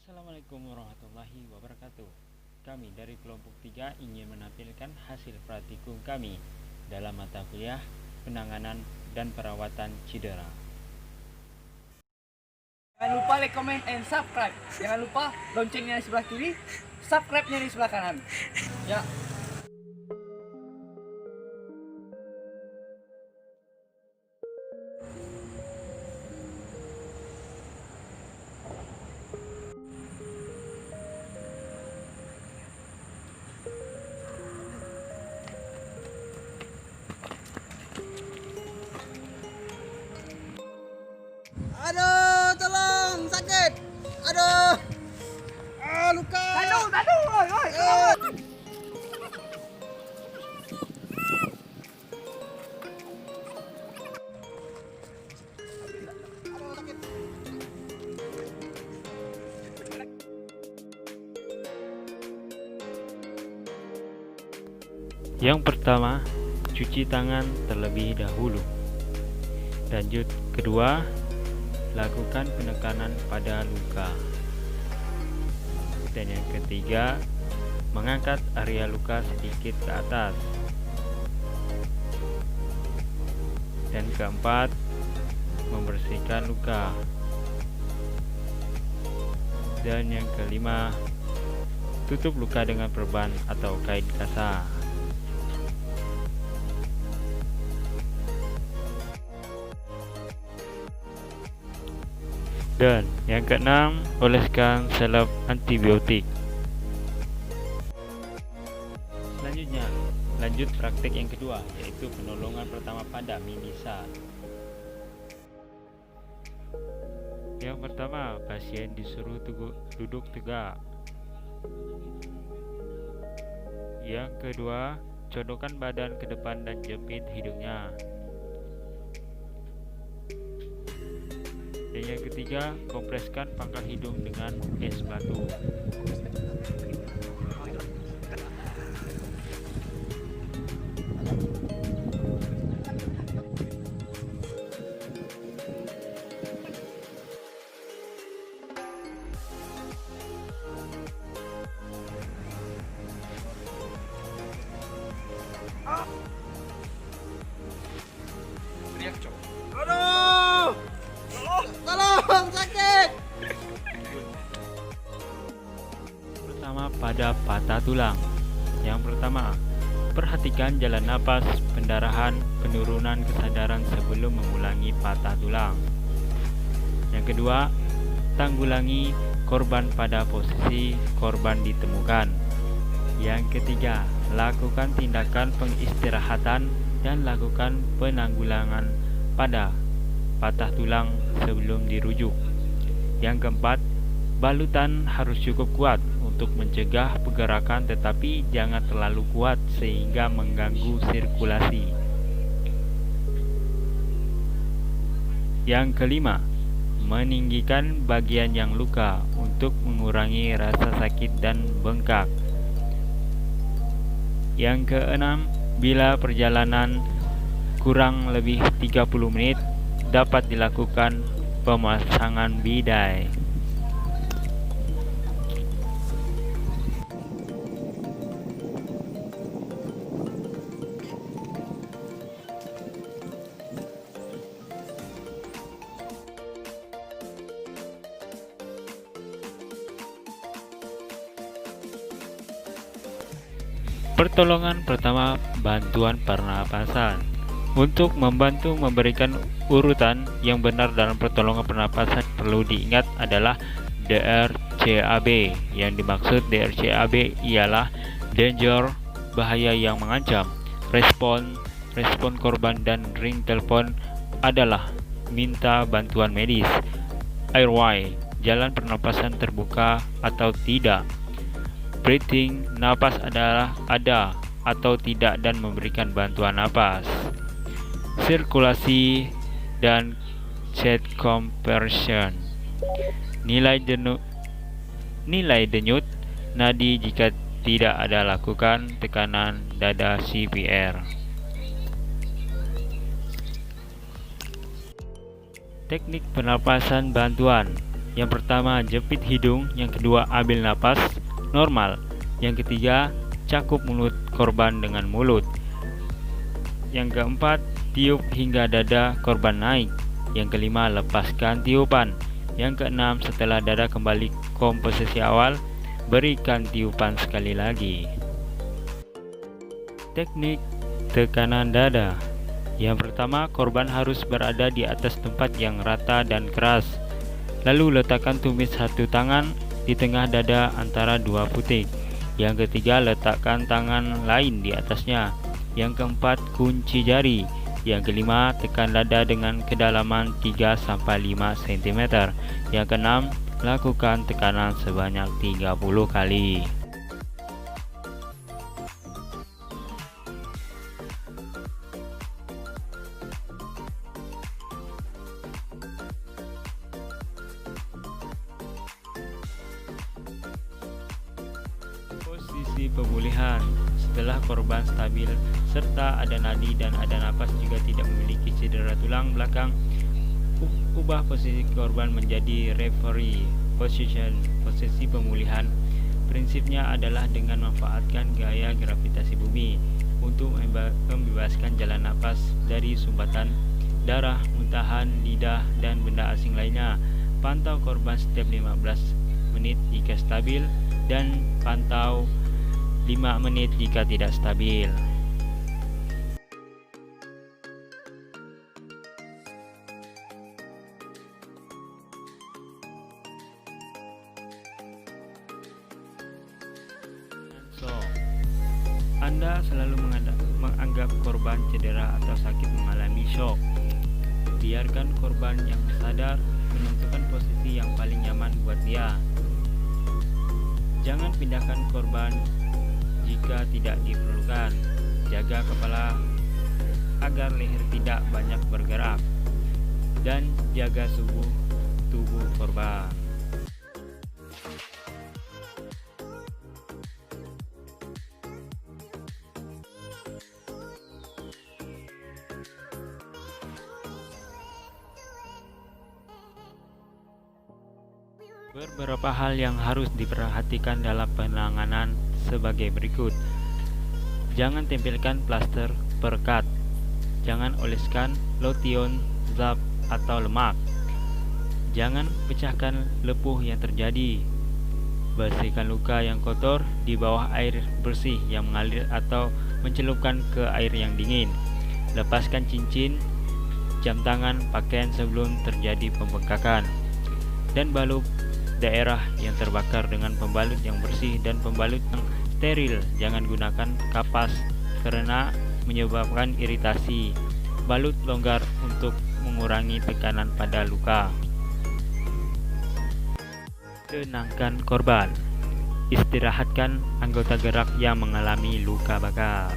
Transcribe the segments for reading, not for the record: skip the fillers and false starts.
Assalamualaikum warahmatullahi wabarakatuh. Kami dari kelompok 3 ingin menampilkan hasil praktikum kami dalam mata kuliah penanganan dan perawatan cedera. Jangan lupa like, comment, and subscribe. Jangan lupa loncengnya di sebelah kiri, subscribe-nya di sebelah kanan. Ya. Aduh, tolong, sakit. Aduh. Luka. Aduh, oi. Yang pertama, cuci tangan terlebih dahulu. Lanjut kedua, lakukan penekanan pada luka. Dan yang ketiga, mengangkat area luka sedikit ke atas. Dan keempat, membersihkan luka. Dan yang kelima, tutup luka dengan perban atau kain kasar. Dan yang keenam, oleskan selop antibiotik. Selanjutnya, lanjut praktek yang kedua, yaitu penolongan pertama pada mimisa. Yang pertama, pasien disuruh duduk tegak. Yang kedua, codokkan badan ke depan dan jepit hidungnya. Dan yang ketiga, kompreskan pangkal hidung dengan es batu. Aduh. Tolong, sakit. Pertama, pada patah tulang. Yang pertama, perhatikan jalan napas, pendarahan, penurunan kesadaran sebelum mengulangi patah tulang. Yang kedua, tanggulangi korban pada posisi korban ditemukan. Yang ketiga, lakukan tindakan pengistirahatan dan lakukan penanggulangan pada patah tulang sebelum dirujuk. Yang keempat, balutan harus cukup kuat untuk mencegah pergerakan tetapi jangan terlalu kuat sehingga mengganggu sirkulasi. Yang kelima, meninggikan bagian yang luka untuk mengurangi rasa sakit dan bengkak. Yang keenam, bila perjalanan kurang lebih 30 menit dapat dilakukan pemasangan bidai. Pertolongan pertama, bantuan pernapasan. Untuk membantu memberikan urutan yang benar dalam pertolongan pernapasan, perlu diingat adalah DRCAB. Yang dimaksud DRCAB ialah danger, bahaya yang mengancam. Respon korban, dan ring telepon adalah minta bantuan medis. Airway, jalan pernapasan terbuka atau tidak. Breathing, napas adalah ada atau tidak dan memberikan bantuan napas. Sirkulasi dan chest compression. Nilai denyut nadi jika tidak ada, lakukan tekanan dada CPR. Teknik pernapasan bantuan. Yang pertama, jepit hidung. Yang kedua, ambil napas normal. Yang ketiga, cakup mulut korban dengan mulut. Yang keempat, tiup hingga dada korban naik. Yang kelima, lepaskan tiupan. Yang keenam, setelah dada kembali komposisi awal, berikan tiupan sekali lagi. Teknik tekanan dada. Yang pertama, korban harus berada di atas tempat yang rata dan keras. Lalu letakkan tumit satu tangan di tengah dada antara dua putik. Yang ketiga, letakkan tangan lain di atasnya. Yang keempat, kunci jari. Yang kelima, tekan dada dengan kedalaman 3-5 cm. Yang keenam, lakukan tekanan sebanyak 30 kali. Posisi pemulihan. Setelah korban stabil serta ada nadi dan ada napas juga tidak memiliki cedera tulang belakang, ubah posisi korban menjadi referee position. Posisi pemulihan prinsipnya adalah dengan memanfaatkan gaya gravitasi bumi untuk membebaskan jalan napas dari sumbatan darah, muntahan, lidah, dan benda asing lainnya. Pantau korban setiap 15 menit jika stabil dan pantau 5 menit jika tidak stabil. Anda selalu menganggap korban cedera atau sakit mengalami shock. Biarkan korban yang sadar menentukan posisi yang paling nyaman buat dia. Jangan pindahkan korban jika tidak diperlukan. Jaga kepala agar leher tidak banyak bergerak dan jaga suhu tubuh korban. Beberapa hal yang harus diperhatikan dalam penanganan sebagai berikut. Jangan tempelkan plaster perekat. Jangan oleskan lotion, zat atau lemak. Jangan pecahkan lepuh yang terjadi. Bersihkan luka yang kotor di bawah air bersih yang mengalir atau mencelupkan ke air yang dingin. Lepaskan cincin, jam tangan, pakaian sebelum terjadi pembengkakan. Dan balut daerah yang terbakar dengan pembalut yang bersih dan pembalut yang steril. Jangan gunakan kapas karena menyebabkan iritasi. Balut longgar untuk mengurangi tekanan pada luka. Tenangkan korban. Istirahatkan anggota gerak yang mengalami luka bakar.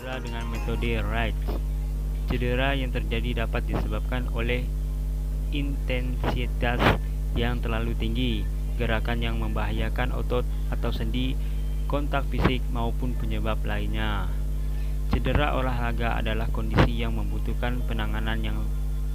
Cedera dengan metode Wright. Cedera yang terjadi dapat disebabkan oleh intensitas yang terlalu tinggi, gerakan yang membahayakan otot atau sendi, kontak fisik maupun penyebab lainnya. Cedera olahraga adalah kondisi yang membutuhkan penanganan yang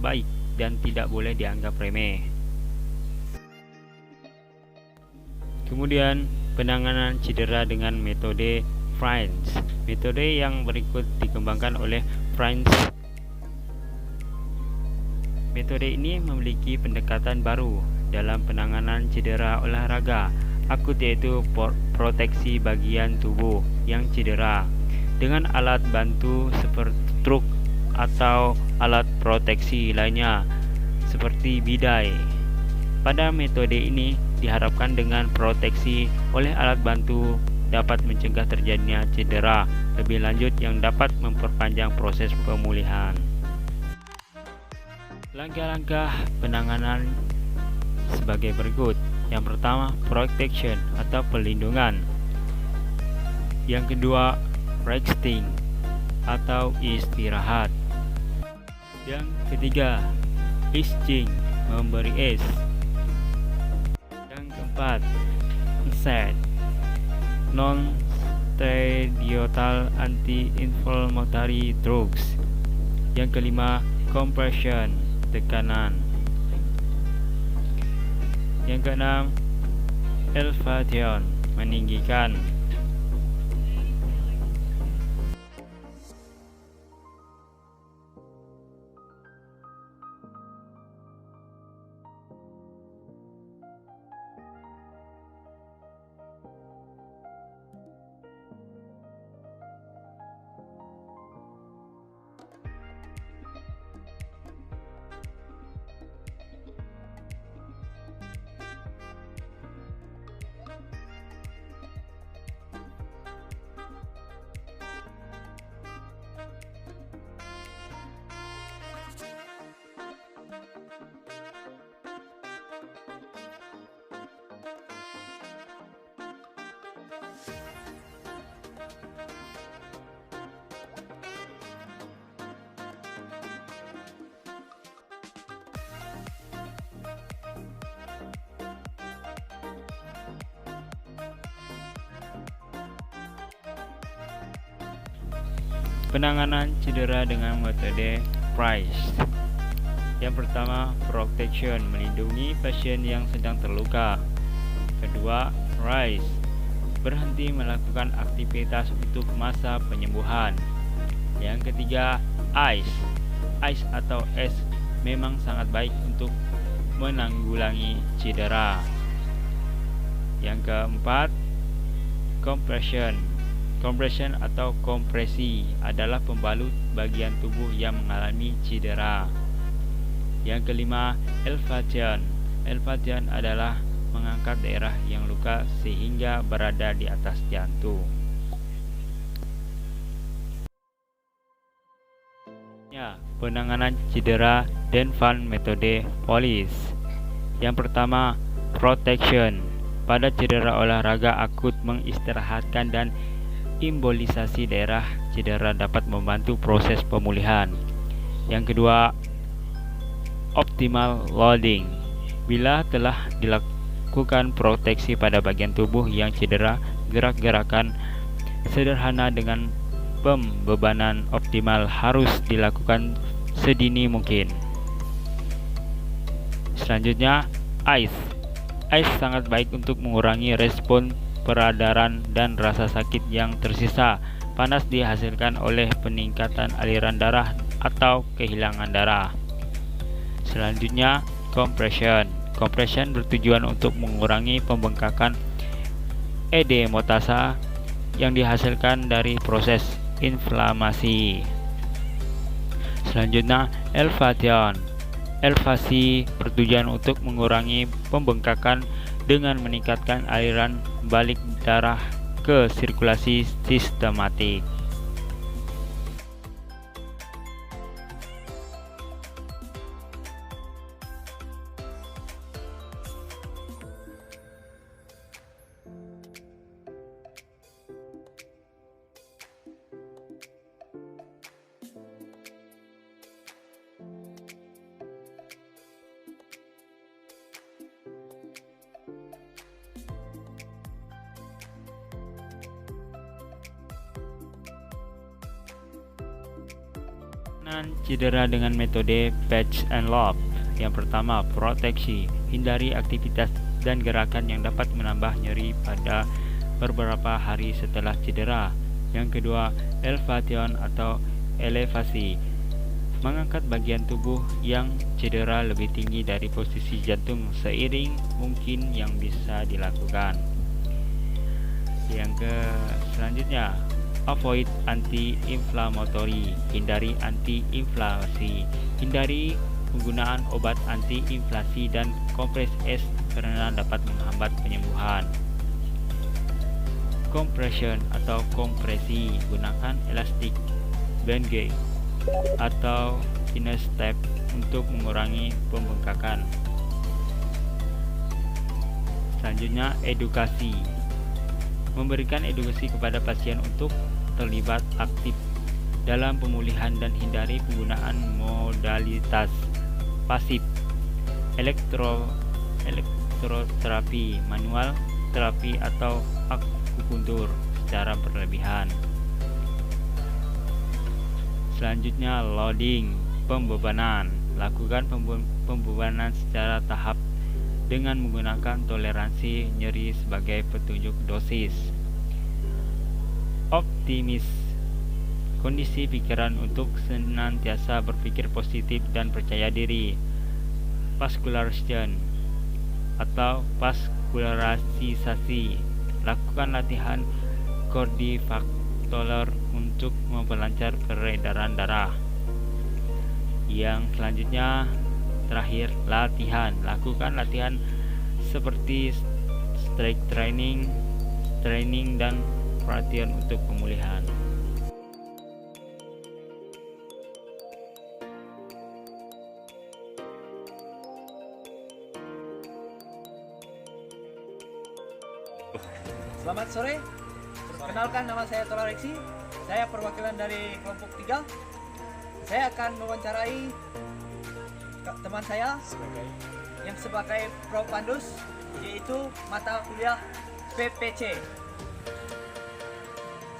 baik dan tidak boleh dianggap remeh. Kemudian, penanganan cedera dengan metode French. Metode yang berikut dikembangkan oleh French. Metode ini memiliki pendekatan baru dalam penanganan cedera olahraga akut, yaitu proteksi bagian tubuh yang cedera dengan alat bantu seperti truk atau alat proteksi lainnya seperti bidai. Pada metode ini diharapkan dengan proteksi oleh alat bantu dapat mencegah terjadinya cedera lebih lanjut yang dapat memperpanjang proses pemulihan. Langkah-langkah penanganan sebagai berikut. Yang pertama, protection atau perlindungan. Yang kedua, resting atau istirahat. Yang ketiga, easing, memberi es. keempat, NSAID, non-steroidal anti-inflammatory drugs. Yang kelima, compression, tekanan. Yang keenam, elevation, meninggikan. Penanganan cedera dengan metode PRICE. Yang pertama, protection, melindungi pasien yang sedang terluka. Kedua, RICE, berhenti melakukan aktivitas untuk masa penyembuhan. Yang ketiga, ICE. ICE atau es memang sangat baik untuk menanggulangi cedera. Yang keempat, compression. Compression atau kompresi adalah pembalut bagian tubuh yang mengalami cedera. Yang kelima, elevation. Elevation adalah mengangkat daerah yang luka sehingga berada di atas jantung. Ya, penanganan cedera dan Van metode POLICE. Yang pertama, protection. Pada cedera olahraga akut, mengistirahatkan dan embolisasi daerah cedera dapat membantu proses pemulihan. Yang kedua, optimal loading. Bila telah dilakukan proteksi pada bagian tubuh yang cedera, gerak-gerakan sederhana dengan pembebanan optimal harus dilakukan sedini mungkin. Selanjutnya, ICE. ICE sangat baik untuk mengurangi respon peradangan dan rasa sakit yang tersisa. Panas dihasilkan oleh peningkatan aliran darah atau kehilangan darah. Selanjutnya, compression. Compression bertujuan untuk mengurangi pembengkakan edemotasa yang dihasilkan dari proses inflamasi. Selanjutnya, elevation. Elevasi bertujuan untuk mengurangi pembengkakan dengan meningkatkan aliran balik darah ke sirkulasi sistematik. Cedera dengan metode patch and lock. Yang pertama, proteksi. Hindari aktivitas dan gerakan yang dapat menambah nyeri pada beberapa hari setelah cedera. Yang kedua, elevation atau elevasi. Mengangkat bagian tubuh yang cedera lebih tinggi dari posisi jantung seiring mungkin yang bisa dilakukan. Yang selanjutnya, avoid anti-inflammatory. Hindari anti-inflamasi. Hindari penggunaan obat anti-inflamasi dan kompres es karena dapat menghambat penyembuhan. Compression atau kompresi. Gunakan elastik, bandage atau thinner tape untuk mengurangi pembengkakan. Selanjutnya, edukasi. Memberikan edukasi kepada pasien untuk terlibat aktif dalam pemulihan dan hindari penggunaan modalitas pasif elektroterapi manual, terapi atau akupuntur secara berlebihan. Selanjutnya, loading, pembebanan. Lakukan pembebanan secara tahap dengan menggunakan toleransi nyeri sebagai petunjuk dosis. Optimis, kondisi pikiran untuk senantiasa berpikir positif dan percaya diri. Vascularization atau vaskularisasi. Lakukan latihan kardiovaskular untuk memperlancar peredaran darah. Yang selanjutnya, terakhir, latihan. Lakukan latihan seperti strength training dan perhatian untuk pemulihan. Selamat sore. Perkenalkan, nama saya Tola Reksi. Saya perwakilan dari kelompok 3. Saya akan mewawancarai teman saya yang sebagai Prof. Pandus, yaitu mata kuliah PPC.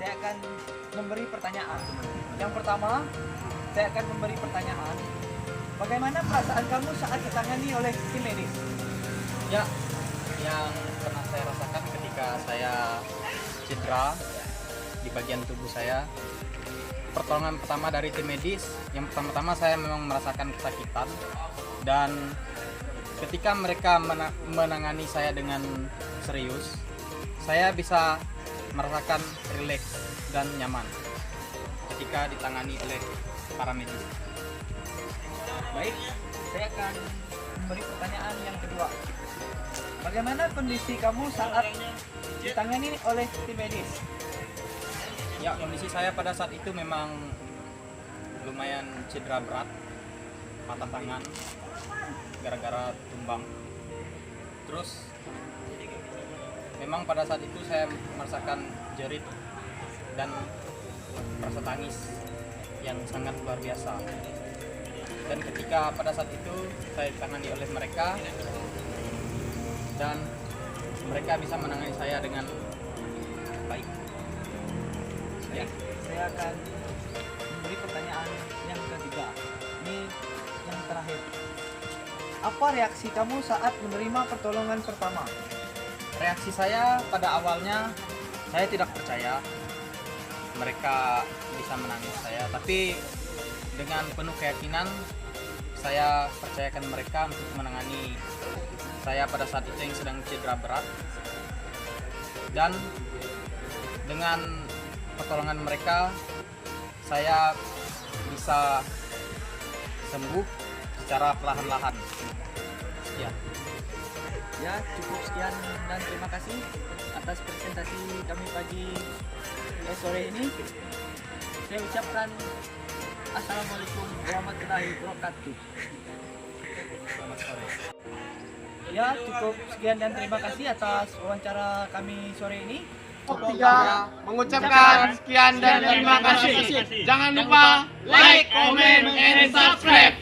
Saya akan memberi pertanyaan. Yang pertama, saya akan memberi pertanyaan. Bagaimana perasaan kamu saat ditangani oleh tim medis? Ya, yang pernah saya rasakan ketika saya cedera di bagian tubuh saya, pertolongan pertama dari tim medis, yang pertama-tama saya memang merasakan kesakitan, dan ketika mereka menangani saya dengan serius, saya bisa merasakan rileks dan nyaman ketika ditangani oleh para medis. Baik, saya akan memberi pertanyaan yang kedua. Bagaimana kondisi kamu saat ditangani oleh tim medis? Ya, kondisi saya pada saat itu memang lumayan cedera berat, patah tangan gara-gara tumbang. Terus memang pada saat itu saya merasakan jerit dan rasa tangis yang sangat luar biasa. Dan ketika pada saat itu saya ditangani oleh mereka, dan mereka bisa menangani saya dengan baik. Baik, saya akan memberi pertanyaan yang ketiga. Ini yang terakhir. Apa reaksi kamu saat menerima pertolongan pertama? Reaksi saya pada awalnya, saya tidak percaya mereka bisa menangis saya, tapi dengan penuh keyakinan saya percayakan mereka untuk menangani saya pada saat itu yang sedang cedera berat. Dan dengan pertolongan mereka, saya bisa sembuh secara perlahan-lahan. Ya. Ya, cukup sekian dan terima kasih atas presentasi kami pagi sore ini. Saya ucapkan Assalamualaikum warahmatullahi wabarakatuh. Selamat sore. Ya, cukup sekian dan terima kasih atas wawancara kami sore ini. Tiga mengucapkan sekian dan terima kasih. Jangan lupa like, comment, and subscribe.